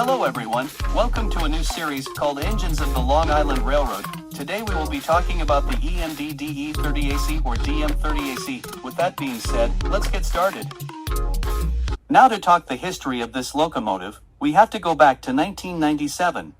Hello everyone, welcome to a new series called Engines of the Long Island Railroad. Today we will be talking about the EMD DE30AC or DM30AC. With that being said, let's get started. Now to talk the history of this locomotive, we have to go back to 1997.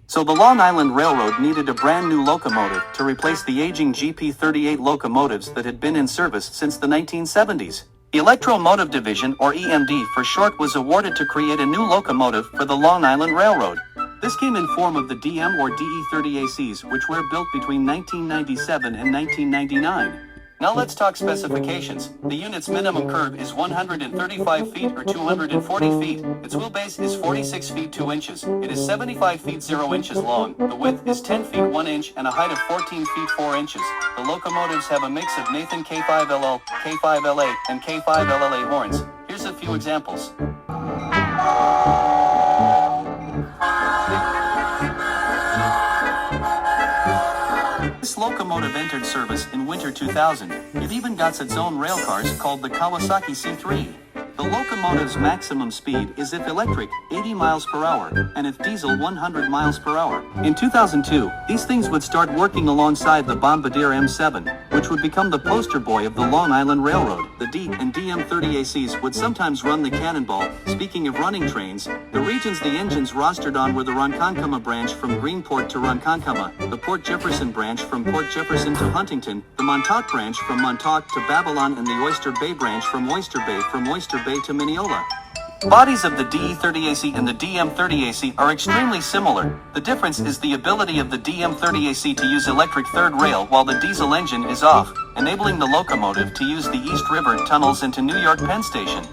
So the Long Island Railroad needed a brand new locomotive to replace the aging GP38 locomotives that had been in service since the 1970s. Electromotive Division, or EMD for short, was awarded to create a new locomotive for the Long Island Railroad. This came in form of the DM or DE30ACs, which were built between 1997 and 1999. Now let's talk specifications. The unit's minimum curve is 135 feet or 240 feet. Its wheelbase is 46 feet 2 inches. It is 75 feet 0 inches long. The width is 10 feet 1 inch and a height of 14 feet 4 inches. The locomotives have a mix of Nathan K5LL, K5LA, and K5LLA horns. Here's a few examples. This locomotive entered service in winter 2000. It even got its own railcars called the Kawasaki C3. The locomotive's maximum speed is, if electric, 80 miles per hour, and if diesel, 100 miles per hour. In 2002, these things would start working alongside the Bombardier M7, which would become the poster boy of the Long Island Railroad. The D and DM30ACs would sometimes run the Cannonball. Speaking of running trains, the regions the engines rostered on were the Ronkonkoma branch from Greenport to Ronkonkoma, the Port Jefferson branch from Port Jefferson to Huntington, the Montauk branch from Montauk to Babylon, and the Oyster Bay branch from Oyster Bay to Mineola. Bodies of the DE30AC and the DM30AC are extremely similar. The difference is the ability of the DM30AC to use electric third rail while the diesel engine is off, enabling the locomotive to use the East River tunnels into New York Penn Station.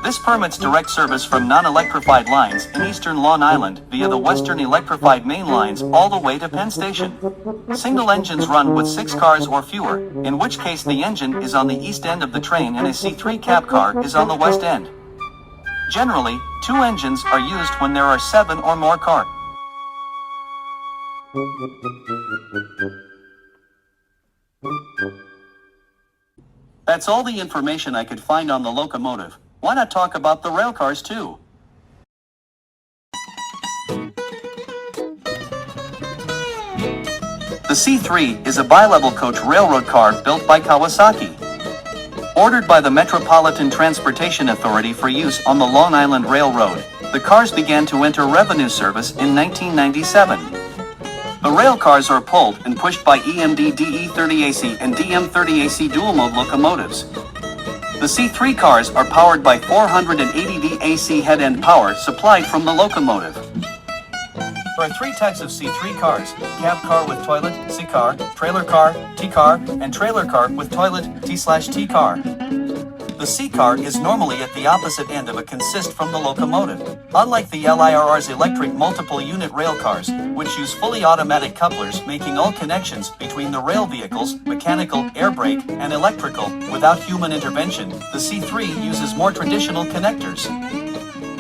This permits direct service from non-electrified lines in eastern Long Island via the western electrified main lines all the way to Penn Station. Single engines run with 6 cars or fewer, in which case the engine is on the east end of the train and a C3 cab car is on the west end. Generally, 2 engines are used when there are 7 or more cars. That's all the information I could find on the locomotive. Why not talk about the railcars too? The C3 is a bi-level coach railroad car built by Kawasaki. Ordered by the Metropolitan Transportation Authority for use on the Long Island Railroad, the cars began to enter revenue service in 1997. The rail cars are pulled and pushed by EMD DE30AC and DM30AC dual-mode locomotives. The C3 cars are powered by 480V AC head-end power supplied from the locomotive. There are 3 types of C3 cars: cab car with toilet, C-car, trailer car, T-car, and trailer car with toilet, T/T car. The C-car is normally at the opposite end of a consist from the locomotive. Unlike the LIRR's electric multiple unit rail cars, which use fully automatic couplers making all connections between the rail vehicles, mechanical, air brake, and electrical, without human intervention, the C3 uses more traditional connectors.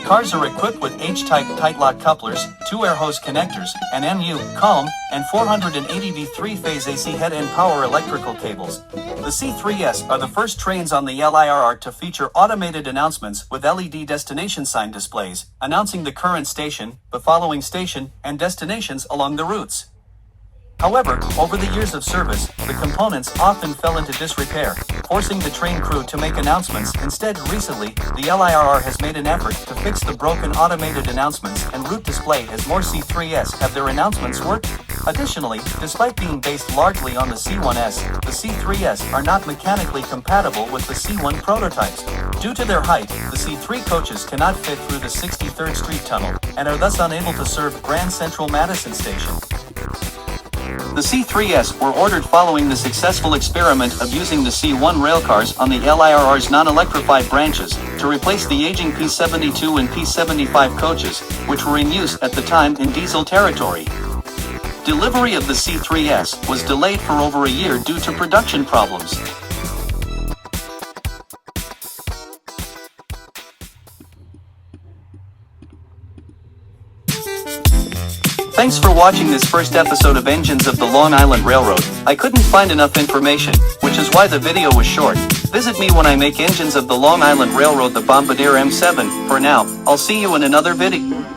Cars are equipped with H-type tight-lock couplers, 2 air hose connectors, an MU, COM, and 480V 3-phase AC head-end power electrical cables. The C3S are the first trains on the LIRR to feature automated announcements with LED destination sign displays, announcing the current station, the following station, and destinations along the routes. However, over the years of service, the components often fell into disrepair, forcing the train crew to make announcements. Instead, recently, the LIRR has made an effort to fix the broken automated announcements and route display as more C3S have their announcements working. Additionally, despite being based largely on the C1S, the C3S are not mechanically compatible with the C1 prototypes. Due to their height, the C3 coaches cannot fit through the 63rd Street Tunnel, and are thus unable to serve Grand Central Madison Station. The C3S were ordered following the successful experiment of using the C1 railcars on the LIRR's non-electrified branches to replace the aging P72 and P75 coaches, which were in use at the time in diesel territory. Delivery of the C3S was delayed for over a year due to production problems. Thanks for watching this first episode of Engines of the Long Island Railroad. I couldn't find enough information, which is why the video was short. Visit me when I make Engines of the Long Island Railroad the Bombardier M7. For now, I'll see you in another video.